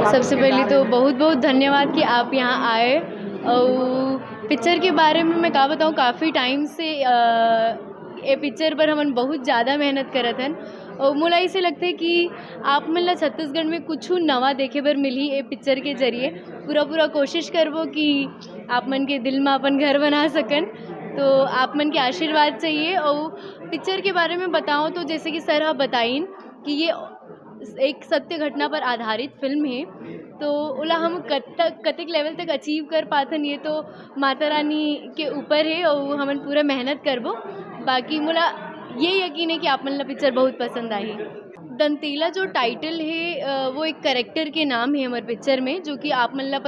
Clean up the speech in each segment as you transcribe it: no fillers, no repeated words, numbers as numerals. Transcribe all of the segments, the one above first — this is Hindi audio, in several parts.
सबसे पहले तो बहुत बहुत धन्यवाद कि आप यहाँ आए। और पिक्चर के बारे में मैं का बताऊँ, काफ़ी टाइम से ये पिक्चर पर हमन बहुत ज़्यादा मेहनत करत हन और मोला ऐसे लगते कि आप मन ला छत्तीसगढ़ में कुछ नवा देखे बर मिलही ये पिक्चर के जरिए। पूरा कोशिश करबो कि आप मन के दिल में अपन घर बना सकन, तो आप मन के आशीर्वाद चाहिए। और पिक्चर के बारे में बताऊँ तो जैसे कि सर आप बताइन कि ये एक सत्य घटना पर आधारित फिल्म है, तो ओला हम कतेक लेवल तक अचीव कर पाथन ये तो माता रानी के ऊपर है और हमन पूरा मेहनत करबो। बाकी मोला ये यकीन है कि आप मन ला पिक्चर बहुत पसंद आई। दंतेला जो टाइटल है वो एक कैरेक्टर के नाम है हमारे पिक्चर में, जो कि आप मन ला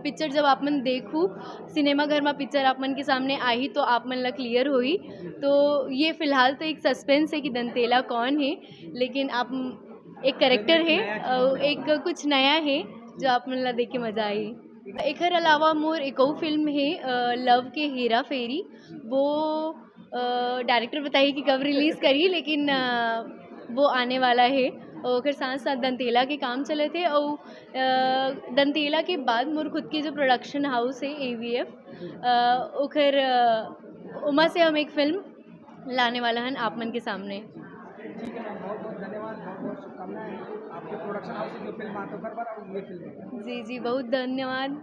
पिक्चर जब आप मन देखू सिनेमा घर में पिक्चर आप मन के सामने आई तो आप मन ला क्लियर हुई। तो ये फिलहाल तो एक सस्पेंस है कि दंतेला कौन है, लेकिन आप एक कैरेक्टर है, एक कुछ नया है जो आप मन ला देख के मजा आई। एकर अलावा मोर एक और फिल्म है लव के हेरा फेरी, वो डायरेक्टर बताइए कि कब रिलीज़ करी, लेकिन वो आने वाला है। और फिर साथ साथ दंतेला के काम चले थे और दंतेला के बाद मोर खुद के जो प्रोडक्शन हाउस है AVF ओखर उमा से हम एक फिल्म लाने वाला हन आप मन के सामने। ठीक है मैम, बहुत बहुत धन्यवाद, बहुत बहुत शुभकामनाएं आपके प्रोडक्शन हाउस से जो फिल्म आते पर और ये फिल्म। जी बहुत धन्यवाद।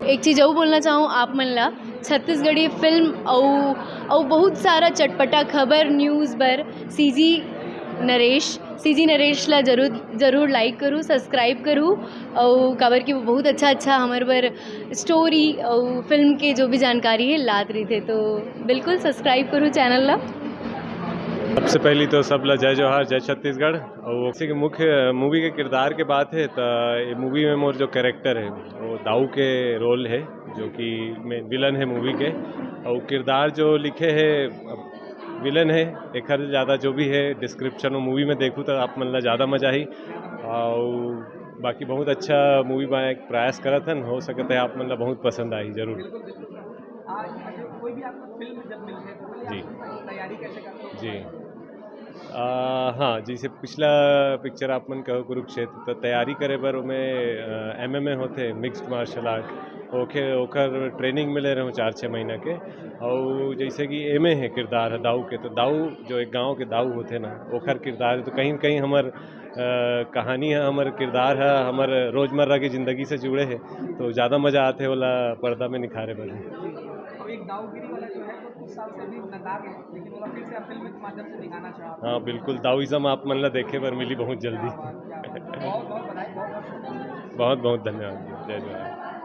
एक चीज़ और बोलना चाहूँ आप मन ला, छत्तीसगढ़ी फिल्म और बहुत सारा चटपटा खबर न्यूज़ बर सीजी नरेश ला जरूर लाइक करूँ, सब्सक्राइब करूँ। और काबर कि वो बहुत अच्छा हमारे पर स्टोरी और फिल्म के जो भी जानकारी है लात रही थे, तो बिल्कुल सब्सक्राइब करूँ चैनल ला। सबसे पहली तो सब ला जय जोहार, जय छत्तीसगढ़। और इसी के मुख्य मूवी के किरदार के बात है तो ये मूवी में मोर जो कैरेक्टर है वो दाऊ के रोल है, जो कि विलन है मूवी के। और किरदार जो लिखे है विलन है, एक ज़्यादा जो भी है डिस्क्रिप्शन और मूवी में देखूँ तो आप मन ला ज़्यादा मजा ही। और बाकी बहुत अच्छा मूवी बनाए प्रयास करत हन, हो सकता है आप मन ला बहुत पसंद आई जरूर। कोई भी आपको फिल्म जब मिलती है तो जी तैयारी कैसे करते हो? जी हाँ, जैसे पिछला पिक्चर आप मन कहो कुरुक्षेत्र, तो तैयारी करे बर में MMA होते मिक्स्ड मार्शल आर्ट ओकर ट्रेनिंग में ले रहे हूँ 4-6 महीना के। और जैसे कि एमे है किरदार है दाऊ के, तो दाऊ जो एक गांव के दाऊ होते ना ओकर किरदार है, तो कहीं न कहीं हमर कहानी है, हमर किरदार है, हमर रोज़मर्रा की ज़िंदगी से जुड़े है, तो ज़्यादा मज़ा आते होला पर्दा में निखारे बर। अब एक दाऊगिरी वाला जो है वो कुछ साल से भी नकाब है, लेकिन वो फिर से आप फिल्म के माध्यम से दिखाना चाहते हैं। हाँ बिल्कुल, दाऊइज़म आप मन ला देखे बर मिली बहुत जल्दी। बहुत बहुत बधाई, बहुत बहुत शुभकामनाएं। बहुत बहुत धन्यवाद जी, जय जवाहर।